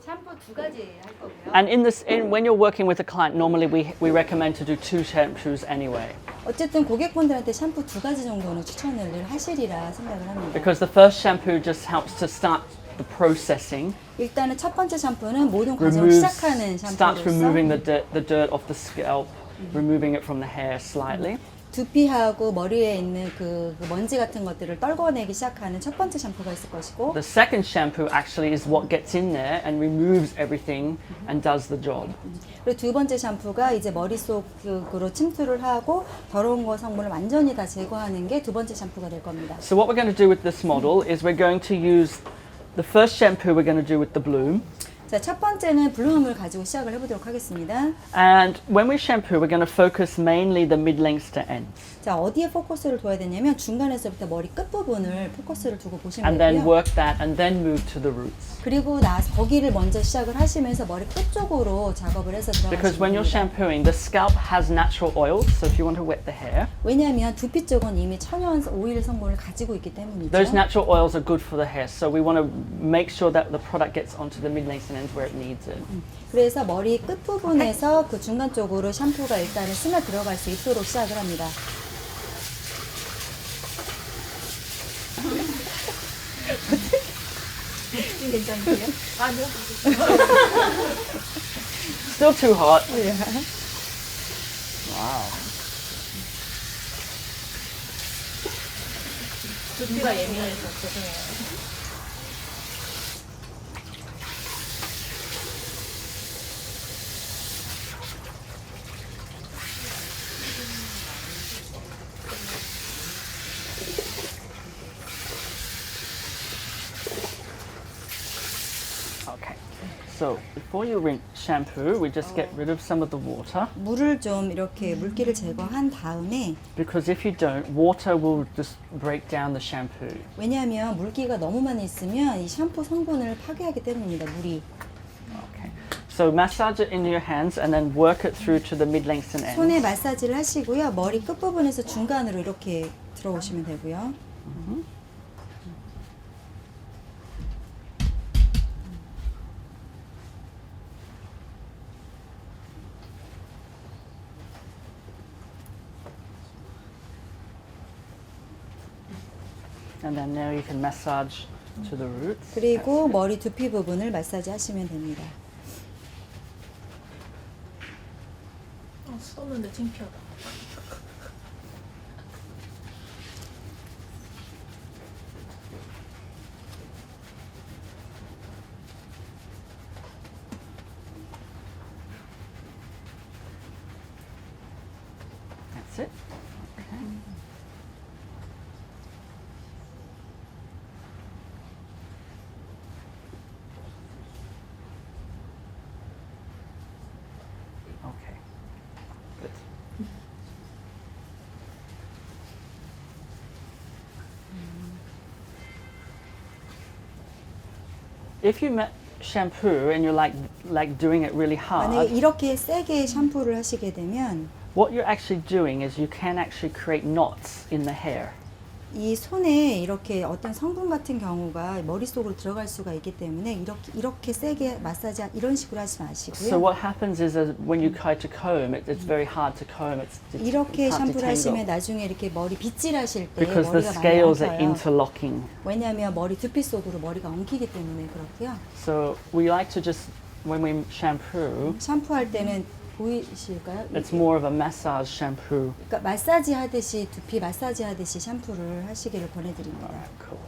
샴푸 두 가지 할 거고요. And when you're working with a client, normally we recommend to do 2 shampoos anyway. 어쨌든 고객분들한테 샴푸 두 가지 정도는 추천을 늘 하시리라 생각을 합니다. Because the first shampoo just helps to start the processing. 일단은 첫 번째 샴푸는 모든 과정을 시작하는 starts removing 샴푸로서 the dirt off the scalp, removing it from the hair slightly. 두피하고 머리에 있는 그 먼지 같은 것들을 떨궈내기 시작하는 첫 번째 샴푸가 있을 것이고, The second shampoo actually is what gets in there and removes everything and does the job. 그리고 두 번째 샴푸가 이제 머릿속으로 침투를 하고 더러운 거 성분을 완전히 다 제거하는 게 두 번째 샴푸가 될 겁니다. So what we're going to do with this model is we're going to use the first shampoo we're going to do with the bloom. 자, 첫 번째는 블룸을 가지고 시작을 해보도록 하겠습니다. And when we shampoo, we're going to focus mainly the mid-lengths to ends. 자, 어디에 포커스를 둬야 되냐면 중간에서부터 머리 끝부분을 포커스를 두고 보시면 And then 되고요. work that and then move to the roots. 그리고 나서 거기를 먼저 시작을 하시면서 머리 끝 쪽으로 작업을 해서 Because when 들어가시면 you're 됩니다. shampooing, the scalp has natural oils, so if you want to wet the hair, 왜냐하면 두피 쪽은 이미 천연 오일 성분을 가지고 있기 때문이죠. those natural oils are good for the hair, so we want to make sure that the product gets onto the mid-lengths and ends where it needs it. 그래서 머리 끝 부분에서 그 중간 쪽으로 샴푸가 일단은 스며 들어갈 수 있도록 시작을 합니다. 괜찮으세요? 아니요. Still too hot. Wow. 두피가 예민해서 죄송해요. Okay. So before you rinse shampoo, we just get rid of some of the water. 물을 좀 이렇게 물기를 제거한 다음에, Because if you don't, water will just break down the shampoo. 왜냐하면 물기가 너무 많이 있으면 이 샴푸 성분을 파괴하기 때문입니다. 물이. Okay. So massage it into your hands and then work it through to the mid-lengths and 손에 ends. 마사지를 하시고요. 머리 끝부분에서 중간으로 이렇게 들어오시면 되고요. And then now you can massage to the roots. 그리고 머리 두피 부분을 마사지 하시면 됩니다. 썼는데 창피하다. That's it. Okay. Okay. Good. If you shampoo and you're like doing it really 만약에 hard, 이렇게 세게 샴푸를 하시게 되면 what you're actually doing is you can actually create knots in the hair. 이 손에 이렇게 어떤 성분 같은 경우가 머릿속으로 들어갈 수가 있기 때문에 이렇게 세게 마사지 이런 식으로 하지 So 마시고요. what happens is when you try to comb, it's very hard to comb. It's 이렇게 hard to 샴푸를 하시면 tangle 나중에 이렇게 머리 빗질하실 때 because the 머리가 많이 scales are 엉켜요. interlocking. 왜냐하면 머리 두피 속으로 머리가 엉키기 때문에 그렇고요. So we like to just when we shampoo, 샴푸할 때는 보이실까요? it's more of a massage shampoo. 그러니까 마사지 하듯이 두피 마사지 하듯이 샴푸를 하시기를 권해드립니다. Alright, cool.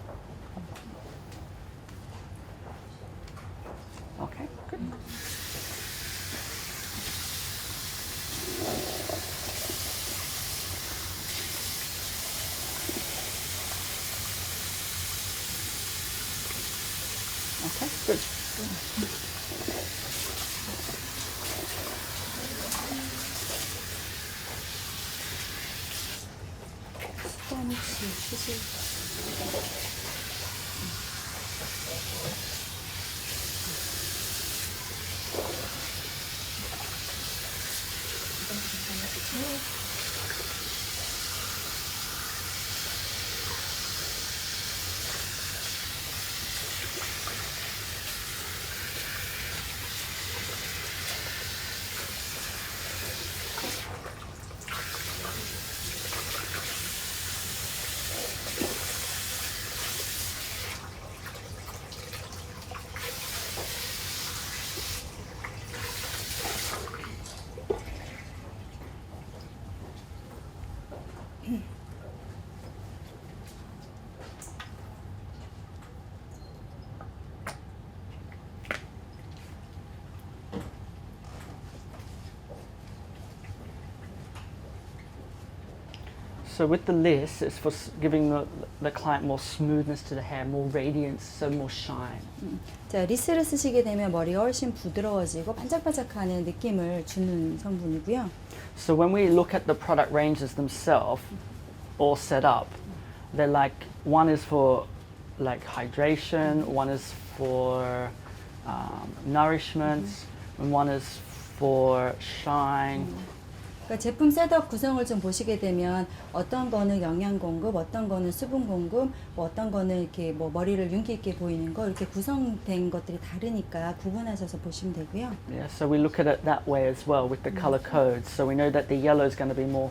Okay, good. Okay, good. 혹시 쓰실 So with the list, it's for giving the client more smoothness to the hair, more radiance, so more shine. 자, 리스를 쓰시게 되면 머리가 훨씬 부드러워지고 반짝반짝하는 느낌을 주는 성분이고요. So when we look at the product ranges themselves, all set up, they're like, one is for like hydration, one is for nourishment, and one is for shine. 그러니까 제품 셋업 구성을 좀 보시게 되면 어떤 거는 영양 공급, 어떤 거는 수분 공급, 뭐 어떤 거는 이렇게 뭐 머리를 윤기 있게 보이는 거 이렇게 구성된 것들이 다르니까 구분하셔서 보시면 되고요. Yeah, so we look at it that way as well with the color codes. So we know that the yellow is going to be more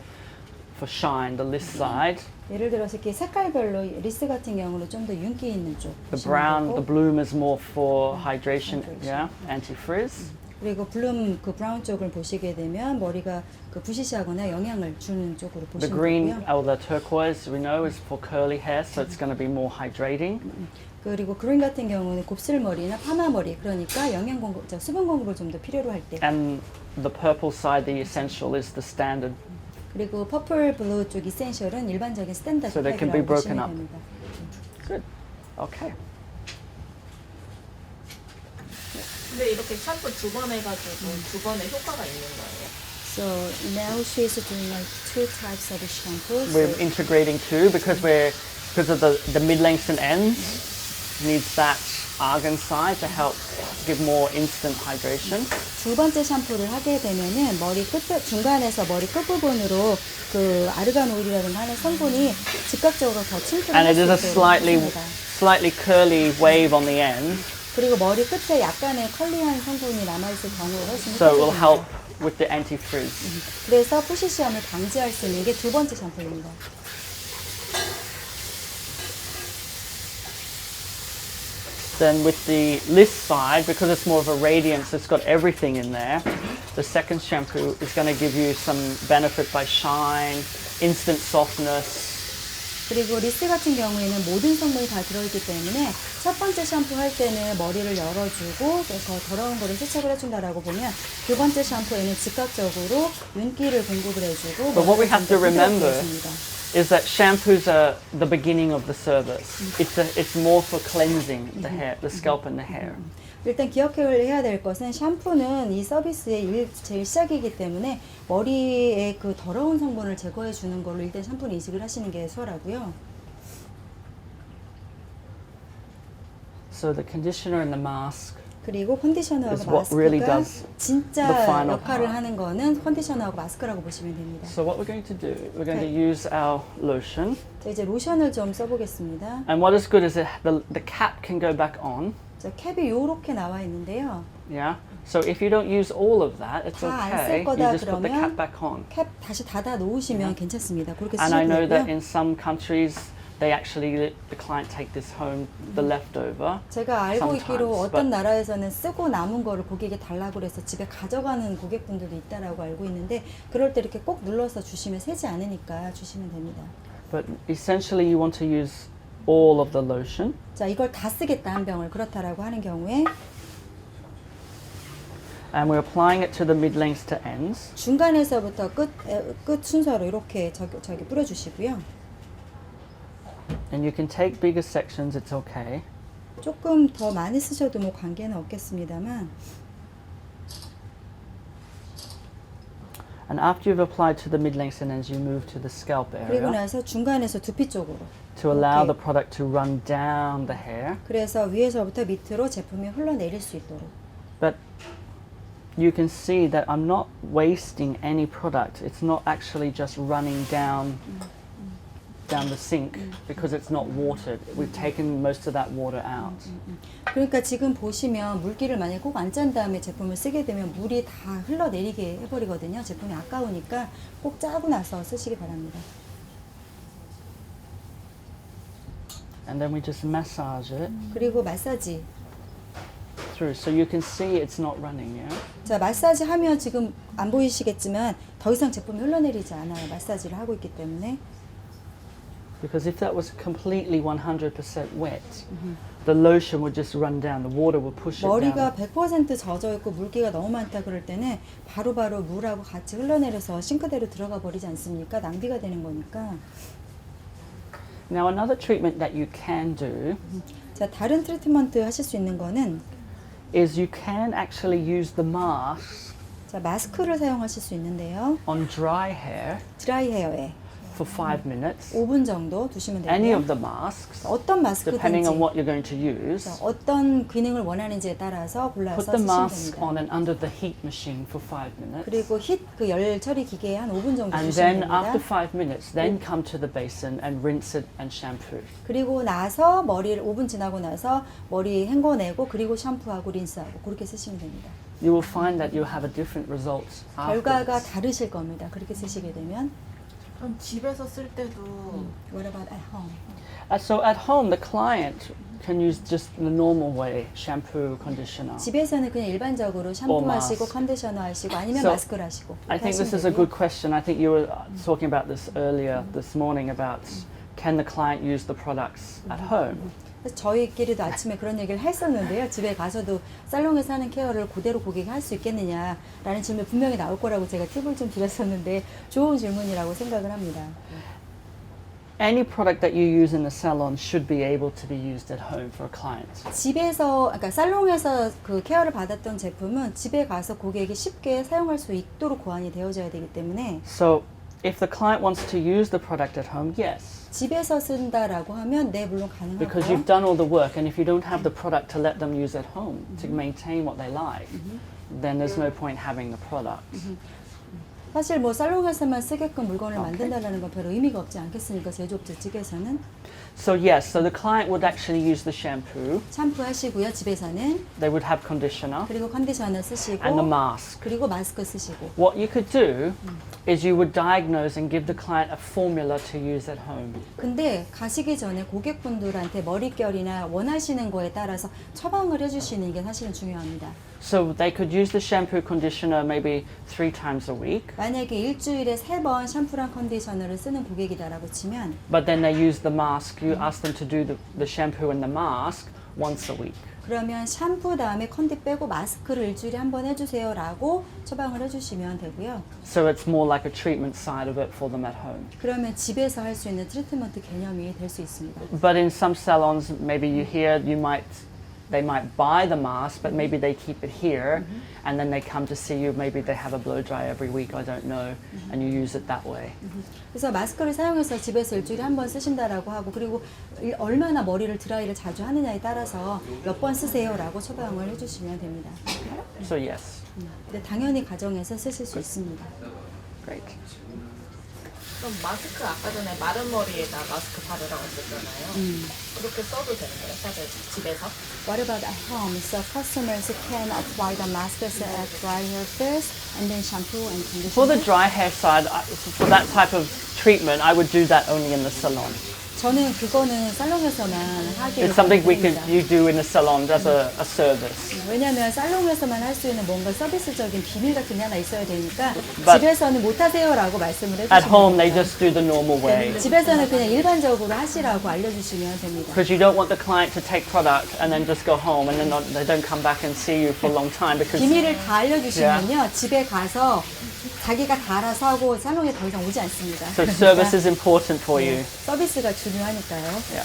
for shine, the list side. 예를 들어서 이렇게 색깔별로 리스 같은 경우는 좀 더 윤기 있는 쪽. The 보시면 brown, 되고, the bloom is more for hydration, yeah, anti-frizz. 그리고 블룸 그 브라운 쪽을 보시게 되면 머리가 그 부시시하거나 영향을 주는 쪽으로 The 보시면 green 되고요. or the turquoise we know is for curly hair, so it's going to be more hydrating. 그리고 그린 같은 경우는 곱슬머리나 파마머리 그러니까 영양 공급, 수분 공급을 좀 더 필요로 할 때. And the purple side, the essential, is the standard. 그리고 퍼플 블루 쪽 이센셜은 일반적인 스탠다드 So they can be 팩이라고 broken 보시면 up. 됩니다. Good. Okay. 근데 이렇게 샴푸 두 번 해가지고 두 번의 효과가 있는 거예요. So now she's doing like 2 types of shampoo. We're So integrating two because of the mid-lengths and ends needs that argan side to help give more instant hydration. 두 번째 샴푸를 하게 되면은 머리 끝 중간에서 머리 끝 부분으로 그 아르간 오일이라든가 하는 성분이 즉각적으로 더 침투를 And 할 it 수 is a 있도록 해줍니다. slightly curly wave on the end, 그리고 머리 끝에 약간의 컬리한 성분이 남아있을 경우에 훨씬 so it will help 효과적입니다. with the anti-frizz. 그래서 푸시시함을 방지할 수 있는 게 두 번째 샴푸입니다. Then with the list side, because it's more of a radiance, it's got everything in there. The second shampoo is going to give you some benefit by shine, instant softness. 그리고 리스 같은 경우에는 모든 성분이 다 들어있기 때문에 첫 번째 샴푸 할 때는 머리를 열어주고 더 더러운 거를 세척을 해준다라고 보면 두 번째 샴푸에는 즉각적으로 윤기를 공급을 해주고 But what we have to 머리가 좀 더 remember 부드럽게 해줍니다. is that shampoos are the beginning of the service. It's more for cleansing the hair, the scalp and the hair. 일단 기억을 해야 될 것은 샴푸는 이 서비스의 제일 시작이기 때문에 머리에 그 더러운 성분을 제거해 주는 걸로 일단 샴푸는 인식을 하시는 게 수월하고요. So the conditioner and the mask 그리고 컨디셔너하고 is what really 마스크가 does the 진짜 final 역할을 part. 하는 거는 컨디셔너하고 마스크라고 보시면 됩니다. So what we're going to do, we're going to Okay. use our lotion. 자, 이제 로션을 좀 써보겠습니다. And what is good is that the cap can go back on. 자, 캡이 요렇게 나와 있는데요. Yeah. So if you don't use all of that, it's 다 안 okay. 쓸 거다 You just put the cap 그러면 back on. 캡 다시 닫아 놓으시면 괜찮습니다. 그렇게 And I 쓰셔도 know that 되고요. in some countries, they actually the client take this home, the leftover. 제가 알고 있기로 sometimes, 어떤 but- 나라에서는 쓰고 남은 거를 고객에게 달라고 그래서 집에 가져가는 고객분들도 있다라고 알고 있는데 그럴 때 이렇게 꼭 눌러서 주시면 새지 않으니까 주시면 됩니다. But essentially, you want to use all of the lotion. 자, 이걸 다 쓰겠다 한 병을 그렇다라고 하는 경우에 And we're applying it to the mid-lengths to ends. 중간에서부터 끝 순서로 이렇게 저기 뿌려주시고요. And you can take bigger sections, it's okay. 조금 더 많이 쓰셔도 뭐 관계는 없겠습니다만 And after you've applied to the mid-lengths and ends, you move to the scalp 그리고 area 나서 중간에서 두피 쪽으로 to allow Okay. the product to run down the hair. 그래서 위에서부터 밑으로 제품이 흘러내릴 수 있도록 But you can see that I'm not wasting any product. It's not actually just running down the sink because it's not watered. We've taken most of that water out. 그러니까 지금 보시면 물기를 만약에 꼭 안 짠 다음에 제품을 쓰게 되면 물이 다 흘러내리게 해버리거든요. 제품이 아까우니까 꼭 짜고 나서 쓰시기 바랍니다. And then we just massage it 그리고 마사지. through so you can see it's not running, yeah? 자, 마사지 하면 지금 안 보이시겠지만 더 이상 제품이 흘러내리지 않아요. 마사지를 하고 있기 때문에. Because if that was completely 100% wet, the lotion would just run down. The water would push it 머리가 down. 100% 젖어 있고 물기가 너무 많다 그럴 때는 바로바로 물하고 같이 흘러내려서 싱크대로 들어가 버리지 않습니까? 낭비가 되는 거니까. Now another treatment that you can do 자, 다른 트리트먼트 하실 수 있는 거는 is you can actually use the mask 자, 마스크를 사용하실 수 있는데요. on dry hair 드라이 헤어에 for 5 minutes. 5분 정도 두시면 Any 되고요. of the masks, 어떤 depending on 마스크든지 what you're going to use. 어떤 기능을 원하는지에 따라서 골라서 Put the 쓰시면 mask 됩니다. on and under the heat machine for 5 minutes. 그리고 그 열 처리 기계에 한 5분 정도 And 두시면 then after 됩니다. 5 minutes, then come to the basin and rinse it and shampoo. 그리고 나서 머리를 5분 지나고 나서 머리 헹궈내고 그리고 샴푸하고 린스하고 그렇게 쓰시면 됩니다. You will find that you have a different result 결과가 afterwards. 다르실 겁니다. 그렇게 쓰시게 되면. 그럼 집에서 쓸 때도 What about at home? So at home, the client can use just the normal way, shampoo, conditioner. 집에서는 그냥 일반적으로 샴푸하시고 컨디셔너 하시고 아니면 So, 마스크를 하시고 I think this 하시면 is a 되고요. good question. I think you were talking about this earlier this morning about can the client use the products at home? 그래서 저희끼리도 아침에 그런 얘기를 했었는데요. 집에 가서도 살롱에서 하는 케어를 그대로 고객이 할 수 있겠느냐라는 질문이 분명히 나올 거라고 제가 팁을 좀 드렸었는데 좋은 질문이라고 생각을 합니다. Any product that you use in the salon should be able to be used at home for a client. 집에서, 그러니까 살롱에서 그 케어를 받았던 제품은 집에 가서 고객이 쉽게 사용할 수 있도록 고안이 되어져야 되기 때문에 So if the client wants to use the product at home, yes. 집에서 쓴다라고 하면 네, 물론 Because 가능하고요. you've done all the work, and if you don't have the product to let them use at home to maintain what they like, then there's no point having the product. 사실 뭐 살롱에서만 쓰게끔 물건을 만든다는 건 별 의미가 없지 않겠습니까? 제조업체 측에서는. So yes, so the client would actually use the shampoo, 샴푸하시고요, 집에서는. they would have conditioner, 그리고 컨디셔너 쓰시고. and the mask. 그리고 마스크 쓰시고. What you could do is you would diagnose and give the client a formula to use at home. 근데 가시기 전에 고객분들한테 머릿결이나 원하시는 거에 따라서 처방을 해주시는 게 사실은 중요합니다. So they could use the shampoo conditioner maybe 3 times a week, 만약에 일주일에 3번 샴푸랑 컨디셔너를 쓰는 고객이다라고 치면 but then they use the mask. You ask them to do the shampoo and the mask once a week. 그러면 샴푸 다음에 컨디 빼고 마스크를 일주일에 한 번 해주세요라고 처방을 해주시면 되고요. So it's more like a treatment side of it for them at home. 그러면 집에서 할 수 있는 트리트먼트 개념이 될 수 있습니다. But in some salons, maybe you hear they might buy the mask, but maybe they keep it here, and then they come to see you. Maybe they have a blow dry every week. I don't know, and you use it that way. 그래서 마스크를 사용해서 집에서 일주일에 한 번 쓰신다라고 하고 그리고 얼마나 머리를 드라이를 자주 하느냐에 따라서 몇 번 쓰세요라고 처방을 해주시면 됩니다. So yes, 근데 당연히 가정에서 쓰실 수 있습니다. great. 그럼 마스크 아까 전에 마른 머리에다 마스크 바르라고 했잖아요. 그렇게 써도 되는 거예요? 사실 집에서? What about at home? So customers can apply the masks at dry hair first and then shampoo and conditioner. For the dry hair side, for that type of treatment, I would do that only in the salon. 저는 그거는 살롱에서만 하기를 It's something 바랍니다. you do in the salon as a service. 왜냐하면 살롱에서만 할 수 있는 뭔가 서비스적인 비밀 같은 게 하나 있어야 되니까 But 집에서는 못 하세요라고 말씀을 해주시면 At home, they 됩니다. just do the normal way. 집에서는 그냥 일반적으로 하시라고 알려주시면 됩니다. Because you don't want the client to take product and then just go home and then they don't come back and see you for a long time because 비밀을 다 알려주시면요 집에 가서 자기가 다 알아서 하고 살롱에 더 이상 오지 않습니다. so service is important for you. 서비스가 중요하니까요. Yeah.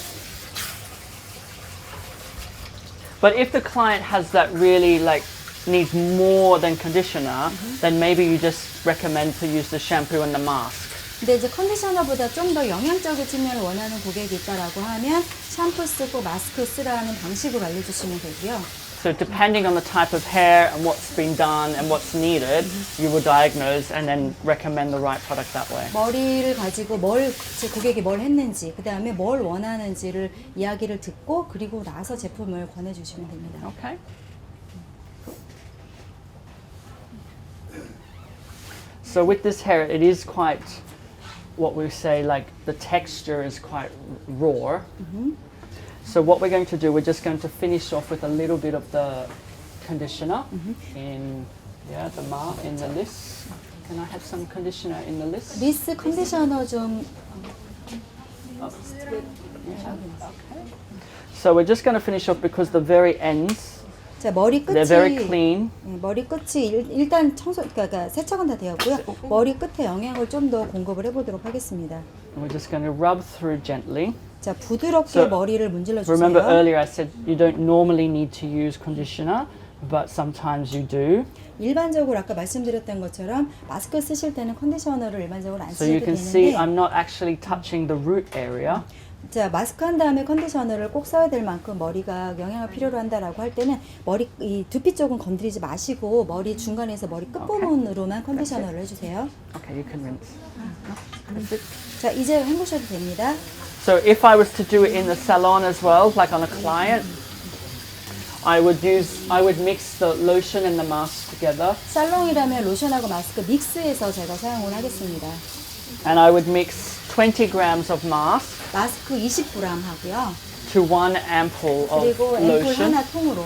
But if the client has that really needs more than conditioner, then maybe you just recommend to use the shampoo and the mask. 근데 이제 컨디셔너보다 좀 더 영양적인 측면을 원하는 고객이 있다라고 하면 샴푸 쓰고 마스크 쓰라는 방식으로 알려주시면 되고요. So depending on the type of hair and what's been done and what's needed, you will diagnose and then recommend the right product that way. 머리를 가지고 제 고객이 뭘 했는지, 그 다음에 뭘 원하는지를 이야기를 듣고 그리고 나서 제품을 권해주시면 됩니다. Okay. So with this hair, it is quite, what we say, the texture is quite raw. So what we're going to do, we're just going to finish off with a little bit of the conditioner in the list. Can I have some conditioner in the list? 리스 컨디셔너 좀 So we're just going to finish off because the very ends, 자, 머리 they're very 끝이 clean. 머리 끝이 일단 청소 그러니까 세척은 다 되었고요. 머리 끝에 영양을 좀 더 공급을 해보도록 하겠습니다. And we're just going to rub through gently. 자, 부드럽게 So, 머리를 문질러 Remember 주세요. earlier I said you don't normally need to use conditioner, but sometimes you do. 일반적으로 아까 말씀드렸던 것처럼 마스크 쓰실 때는 컨디셔너를 일반적으로 안 So you 쓰셔도 can see 되는데 I'm not actually touching the root area. 자, 마스크 한 다음에 컨디셔너를 꼭 써야 될 만큼 머리가 영양을 필요로 한다라고 할 때는 머리 이 두피 쪽은 건드리지 마시고 머리 중간에서 머리 끝부분으로만 컨디셔너를 해주세요. Okay, you can rinse. 자, 이제 헹구셔도 됩니다. So if I was to do it in the salon as well, like on a client, I would mix the lotion and the mask together, 살롱이라면 로션하고 마스크 믹스해서 제가 사용을 하겠습니다. and I would mix 20 grams of mask 마스크 20g 하고요. to 1 ampoule of 그리고 앰플 lotion. 하나 통으로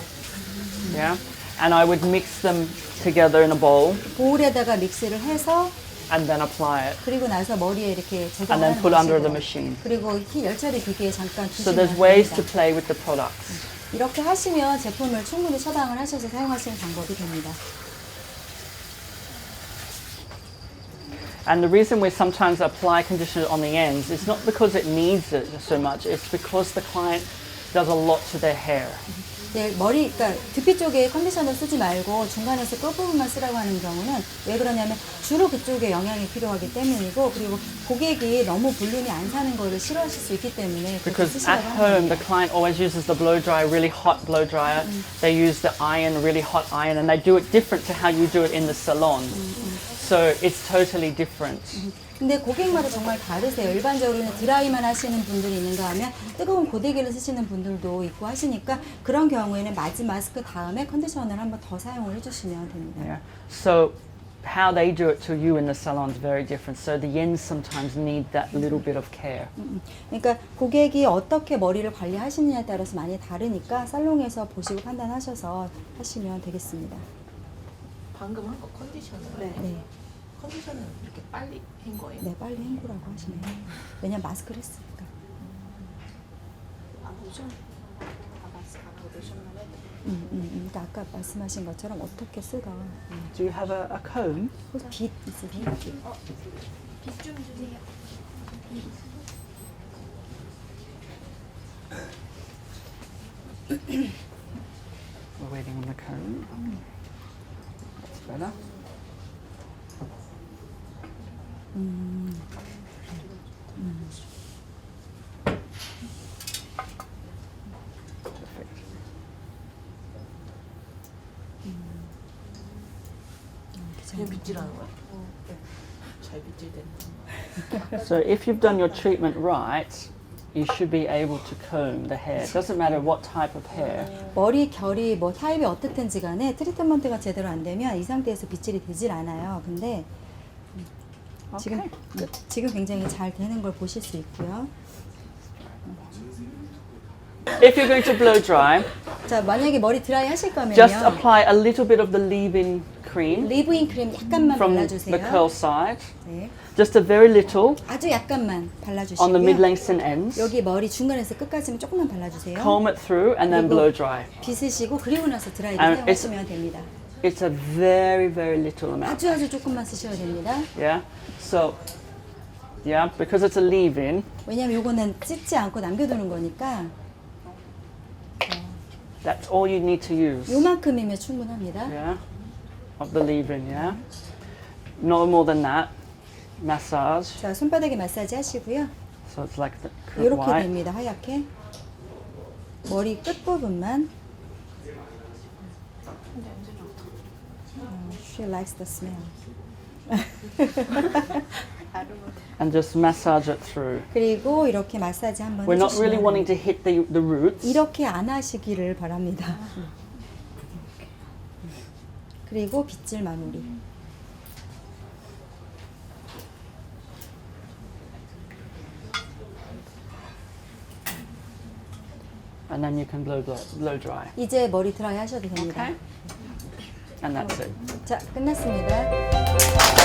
Yeah, and I would mix them together in a bowl 볼에다가 믹스를 해서 and then apply it, 그리고 나서 머리에 이렇게 and 제거를 then 하는 put under the 것이고요. machine. 그리고 열처리 기계에 잠깐 So 두시면 there's ways to 됩니다. play with the products. 이렇게 하시면 제품을 충분히 처방을 하셔서 사용하시는 방법이 됩니다. And the reason we sometimes apply conditioner on the ends is not because it needs it so much, it's because the client does a lot to their hair. 네, 머리, 그러니까 두피 쪽에 컨디셔너 쓰지 말고 중간에서 끝부분만 쓰라고 하는 경우는 왜 그러냐면 주로 그쪽에 영양이 필요하기 때문이고 그리고 고객이 너무 볼륨이 안 사는 거를 싫어하실 수 있기 때문에 그렇게 Because at 쓰시라고 home, 하는 the 겁니다. client always uses the blow dryer, really hot blow dryer. They use the iron, really hot iron, and they do it different to how you do it in the salon. So it's totally different. 근데 고객마다 정말 다르세요. 일반적으로는 드라이만 하시는 분들이 있는가 하면 뜨거운 고데기를 쓰시는 분들도 있고 하시니까 그런 경우에는 마스크 다음에 컨디셔너를 한번 더 사용을 해주시면 됩니다. Yeah. So how they do it to you in the salon is very different. So the ends sometimes need that little bit of care. 그러니까 고객이 어떻게 머리를 관리하시느냐에 따라서 많이 다르니까 살롱에서 보시고 판단하셔서 하시면 되겠습니다. 방금 한 거 컨디셔너. 네, 컨디셔너는 이렇게 빨리 한 거예요? 네 빨리 헹구라고 하시네요. 왜냐면 마스크를 했으니까. 아, 로션? 아, 마스크 안 하고 로션만 해도 그러니까 아까 말씀하신 것처럼 어떻게 쓰가. Do you have a comb? 혹시 빛 있으세요? 빛 좀 주세요. We're waiting on the comb. That's better. Perfect. 그냥 빗질하는 거야? 네. 잘 빗질된다. So if you've done your treatment right, you should be able to comb the hair. It doesn't matter what type of hair. 머리 결이 뭐 타입이 어떻든지 간에 트리트먼트가 제대로 안 되면 이 상태에서 빗질이 되질 않아요. 근데 Okay. 지금 굉장히 잘 되는 걸 보실 수 있고요. If you're going to blow dry, 자, 만약에 머리 드라이 하실 거면요. just apply a little bit of the leave-in cream 리브인 크림 약간만 from 발라주세요. the curl side. 네. Just a very little 아주 약간만 on the 발라주시고요. mid-lengths and ends. 여기 머리 중간에서 끝까지만 조금만 발라주세요. Comb it through and then 그리고 blow dry. 빗으시고 그리고 나서 드라이를 And 사용하시면 됩니다. It's a very, very little amount. 아주 조금만 쓰셔야 됩니다. Yeah. So, yeah, because it's a leave-in, 왜냐면 요거는 찢지 않고 남겨두는 거니까 that's all you need to use. 요만큼이면 충분합니다. Yeah. Of the leave-in, yeah. No more than that. Massage. 자, 손바닥에 마사지 하시고요. So it's like the 이렇게 white. 됩니다. 하얗게. 머리 끝부분만. She likes the smell. And just massage it through. 그리고 이렇게 마사지 한번 We're not really 해주시면 wanting to hit the roots. 이렇게 안 하시기를 바랍니다. 그리고 빗질 마무리. And then you can blow dry. 이제 머리 드라이 하셔도 됩니다. Okay. And that's it. 자, 끝났습니다.